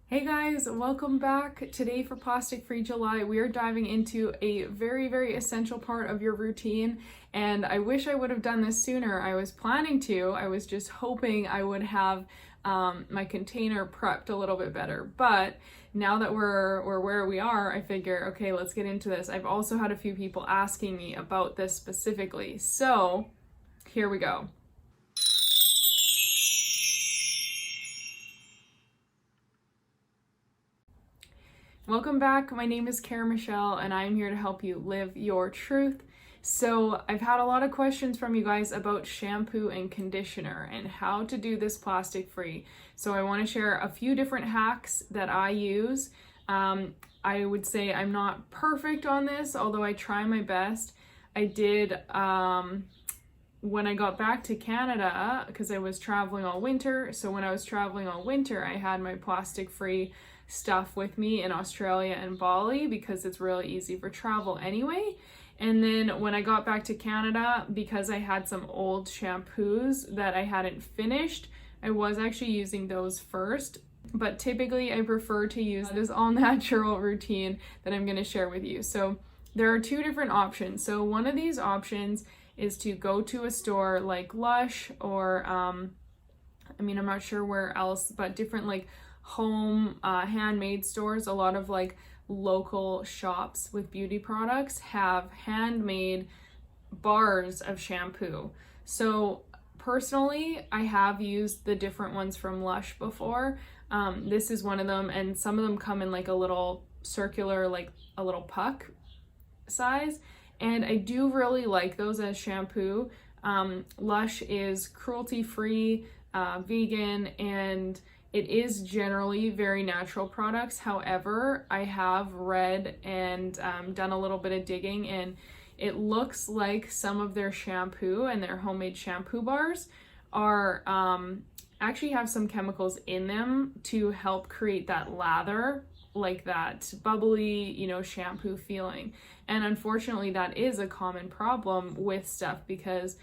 Hey guys, welcome back. Today for Plastic Free July, we are diving into a very essential part of your routine, and I wish I would have done this sooner. I was planning to. I was just hoping I would have my container prepped a little bit better, but now that we're where we are, I figure, okay, let's get into this. I've also had a few people asking me about this specifically, so here we go. Welcome back. My name is Kara Michelle, and I'm here to help you live your truth. So I've had a lot of questions from you guys about shampoo and conditioner and how to do this plastic free. So I want to share a few different hacks that I use. I would say I'm not perfect on this, although I try my best. I did when I got back to Canada, because I was traveling all winter. So when I was traveling all winter, I had my plastic free stuff with me in Australia and Bali because it's really easy for travel anyway. And then when I got back to Canada, because I had some old shampoos that I hadn't finished, I was actually using those first. But typically I prefer to use this all natural routine that I'm going to share with you. So there are two different options. So one of these options is to go to a store like Lush or I'm not sure where else, but different like home handmade stores. A lot of like local shops with beauty products have handmade bars of shampoo. So personally, I have used the different ones from Lush before. This is one of them, and some of them come in like a little circular, like a little puck size, and I do really like those as shampoo. Lush is cruelty-free, vegan, and it is generally very natural products. However, I have read and done a little bit of digging, and it looks like some of their shampoo and their homemade shampoo bars are actually have some chemicals in them to help create that lather, like that bubbly, shampoo feeling. And unfortunately, that is a common problem with stuff because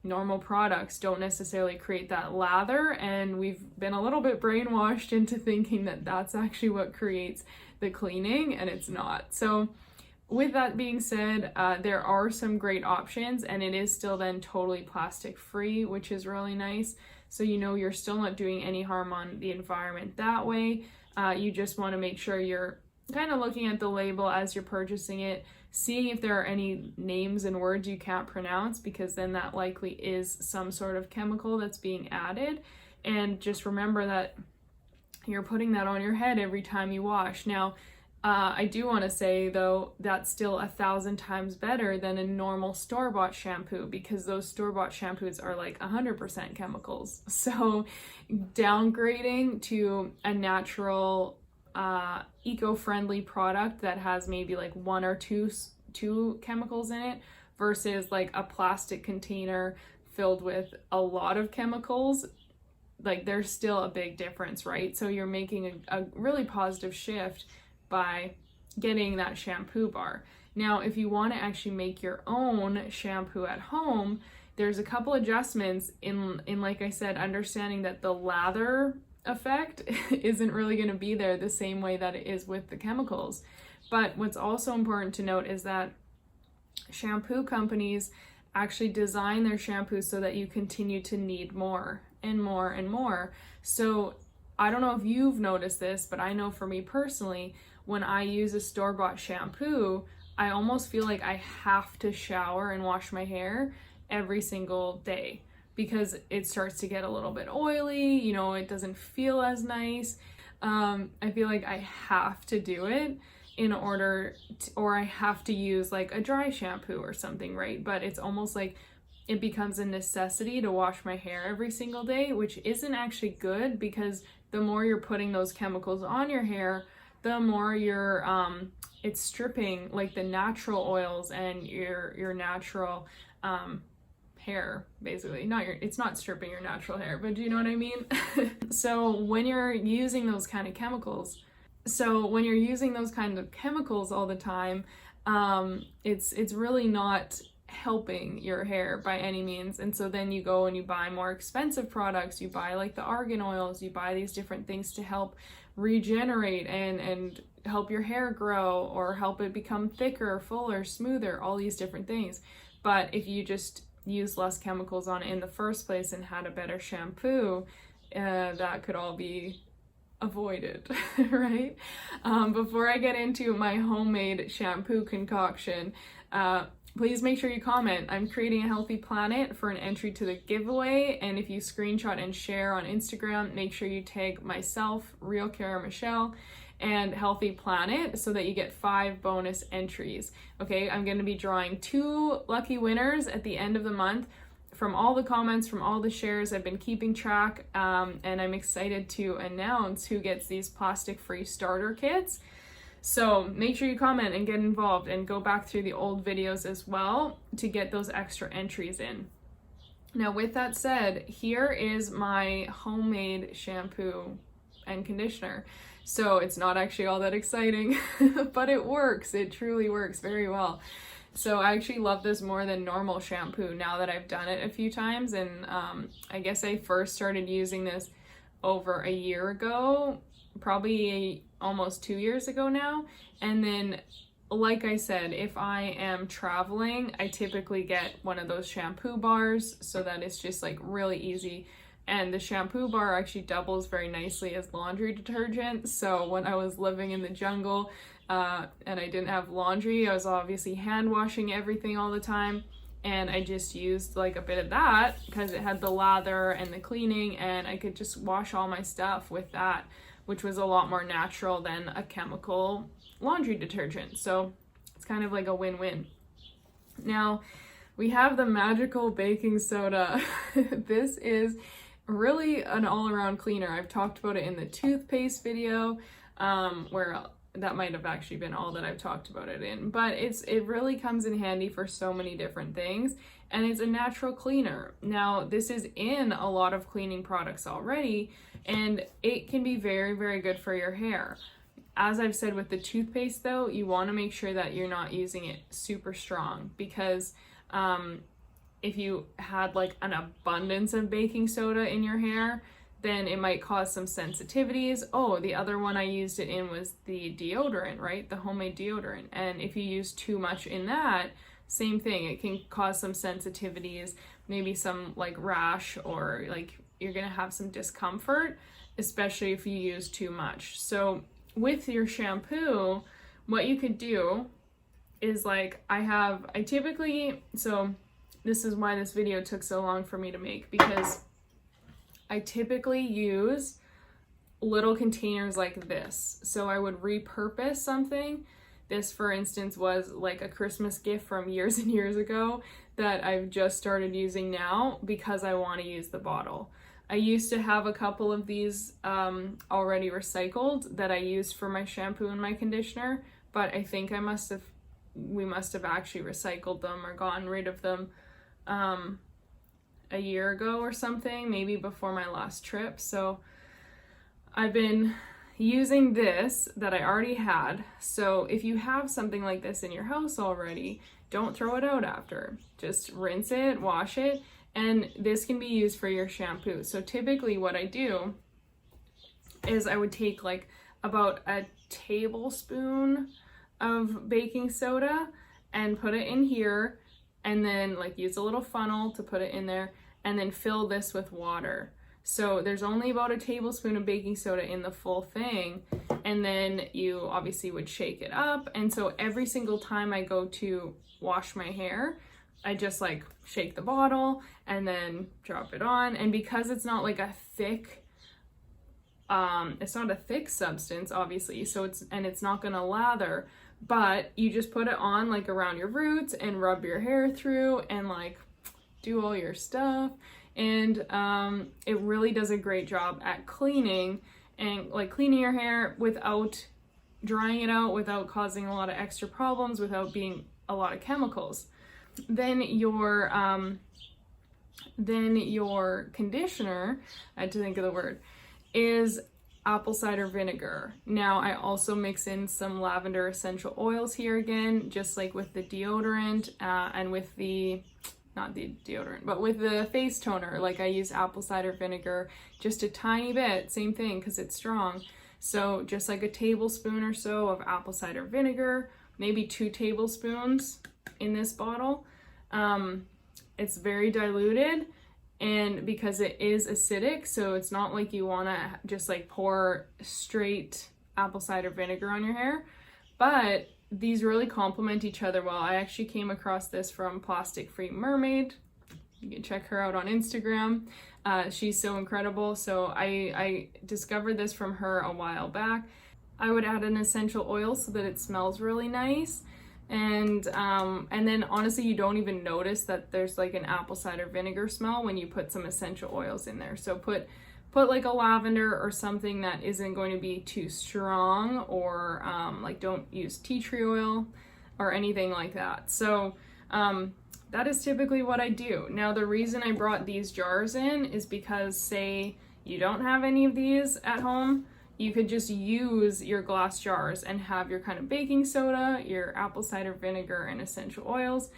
normal products don't necessarily create that lather, and we've been a little bit brainwashed into thinking that that's actually what creates the cleaning, and it's not. So with that being said, there are some great options, and it is still then totally plastic free, which is really nice. So you're still not doing any harm on the environment that way. You just want to make sure you're kind of looking at the label as you're purchasing it, seeing if there are any names and words you can't pronounce, because then that likely is some sort of chemical that's being added. And just remember that you're putting that on your head every time you wash. Now, I do want to say though, that's still 1,000 times better than a normal store-bought shampoo, because those store-bought shampoos are like 100% chemicals. So downgrading to a natural eco-friendly product that has maybe like one or two chemicals in it versus like a plastic container filled with a lot of chemicals, like there's still a big difference, right? So you're making a really positive shift by getting that shampoo bar. Now, if you want to actually make your own shampoo at home, there's a couple adjustments in like I said, understanding that the lather effect isn't really going to be there the same way that it is with the chemicals. But what's also important to note is that shampoo companies actually design their shampoos so that you continue to need more and more and more. So I don't know if you've noticed this, but I know for me personally, when I use a store-bought shampoo, I almost feel like I have to shower and wash my hair every single day, because it starts to get a little bit oily, it doesn't feel as nice. I feel like I have to do it in order to, or I have to use like a dry shampoo or something, right? But it's almost like it becomes a necessity to wash my hair every single day, which isn't actually good, because the more you're putting those chemicals on your hair, the more you're it's stripping like the natural oils and your natural hair, basically. It's not stripping your natural hair, but do you know what I mean? So when you're using those kind of chemicals all the time, it's really not helping your hair by any means. And so then you go and you buy more expensive products, you buy like the argan oils, you buy these different things to help regenerate and help your hair grow or help it become thicker, fuller, smoother, all these different things. But if you just use less chemicals on it in the first place and had a better shampoo, that could all be avoided, right? Before I get into my homemade shampoo concoction, please make sure you comment. I'm creating a healthy planet for an entry to the giveaway, and if you screenshot and share on Instagram, make sure you tag myself, Real Cara Michelle, and Healthy Planet so that you get 5 bonus entries. Okay, I'm going to be drawing 2 lucky winners at the end of the month from all the comments, from all the shares. I've been keeping track, and I'm excited to announce who gets these plastic-free starter kits. So make sure you comment and get involved, and go back through the old videos as well to get those extra entries in. Now, with that said, here is my homemade shampoo and conditioner. So it's not actually all that exciting, but it works. It truly works very well. So I actually love this more than normal shampoo now that I've done it a few times. And I guess I first started using this over a year ago, probably almost 2 years ago now. And then, like I said, if I am traveling, I typically get one of those shampoo bars so that it's just like really easy. And the shampoo bar actually doubles very nicely as laundry detergent. So when I was living in the jungle and I didn't have laundry, I was obviously hand washing everything all the time. And I just used like a bit of that because it had the lather and the cleaning, and I could just wash all my stuff with that, which was a lot more natural than a chemical laundry detergent. So it's kind of like a win-win. Now we have the magical baking soda. This is really an all-around cleaner. I've talked about it in the toothpaste video, where that might have actually been all that I've talked about it in, but it really comes in handy for so many different things, and it's a natural cleaner. Now, this is in a lot of cleaning products already, and it can be very, very good for your hair. As I've said with the toothpaste though, you want to make sure that you're not using it super strong, because if you had like an abundance of baking soda in your hair, then it might cause some sensitivities. Oh, the other one I used it in was the deodorant, right? The homemade deodorant. And if you use too much in that, same thing, it can cause some sensitivities, maybe some like rash, or like you're gonna have some discomfort, especially if you use too much. So with your shampoo, what you could do is like, so this is why this video took so long for me to make, because I typically use little containers like this. So I would repurpose something. This, for instance, was like a Christmas gift from years and years ago that I've just started using now because I want to use the bottle. I used to have a couple of these already recycled that I used for my shampoo and my conditioner, but I think we must have actually recycled them or gotten rid of them a year ago or something, maybe before my last trip. So I've been using this that I already had. So if you have something like this in your house already, don't throw it out after. Just rinse it, wash it, and this can be used for your shampoo. So typically what I do is I would take like about a tablespoon of baking soda and put it in here, and then like use a little funnel to put it in there, and then fill this with water. So there's only about a tablespoon of baking soda in the full thing, and then you obviously would shake it up. And so every single time I go to wash my hair, I just like shake the bottle and then drop it on. And because it's not like a thick, it's not a thick substance, obviously, so it's not gonna lather, but you just put it on like around your roots and rub your hair through and like do all your stuff. And it really does a great job at cleaning and like cleaning your hair without drying it out, without causing a lot of extra problems, without being a lot of chemicals. Then your conditioner, I had to think of the word, is apple cider vinegar. Now I also mix in some lavender essential oils here again, just like with the deodorant and with the, not the deodorant, but with the face toner, like I use apple cider vinegar just a tiny bit, same thing because it's strong. So just like a tablespoon or so of apple cider vinegar, maybe 2 tablespoons in this bottle. It's very diluted, and because it is acidic, so it's not like you want to just like pour straight apple cider vinegar on your hair, but these really complement each other well. I actually came across this from Plastic Free Mermaid. You can check her out on Instagram. She's so incredible. So I discovered this from her a while back. I would add an essential oil so that it smells really nice. And then honestly, you don't even notice that there's like an apple cider vinegar smell when you put some essential oils in there. So put like a lavender or something that isn't going to be too strong, or like don't use tea tree oil or anything like that. So that is typically what I do. Now, the reason I brought these jars in is because, say you don't have any of these at home, you could just use your glass jars and have your kind of baking soda, your apple cider vinegar, and essential oils.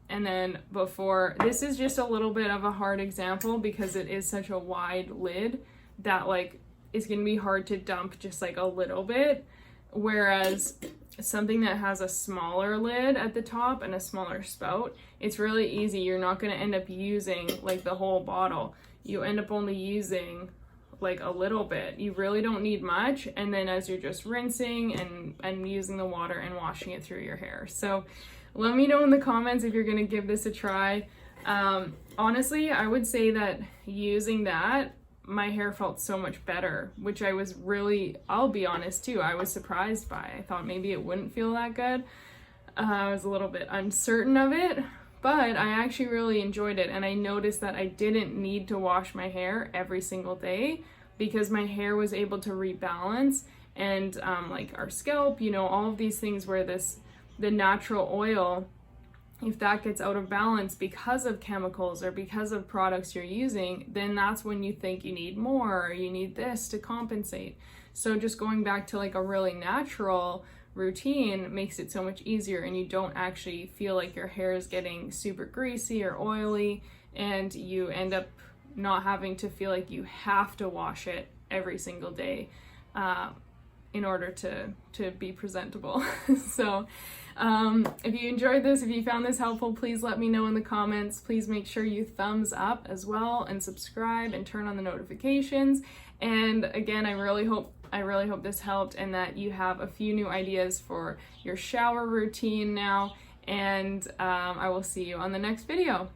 And then this is just a little bit of a hard example because it is such a wide lid that like it's gonna be hard to dump just like a little bit. Whereas something that has a smaller lid at the top and a smaller spout, it's really easy. You're not gonna end up using like the whole bottle. You end up only using like a little bit. You really don't need much. And then as you're just rinsing and using the water and washing it through your hair. So let me know in the comments if you're gonna give this a try. Honestly, I would say that using that, my hair felt so much better, which I was really, I'll be honest too, I was surprised by. I thought maybe it wouldn't feel that good. I was a little bit uncertain of it, but I actually really enjoyed it. And I noticed that I didn't need to wash my hair every single day because my hair was able to rebalance. And like our scalp, you know, all of these things where the natural oil, if that gets out of balance because of chemicals or because of products you're using, then that's when you think you need more, or you need this to compensate. So just going back to like a really natural routine makes it so much easier, and you don't actually feel like your hair is getting super greasy or oily, and you end up not having to feel like you have to wash it every single day in order to be presentable. So if you enjoyed this, if you found this helpful, please let me know in the comments. Please make sure you thumbs up as well, and subscribe and turn on the notifications. And again, I really hope this helped, and that you have a few new ideas for your shower routine now. And I will see you on the next video.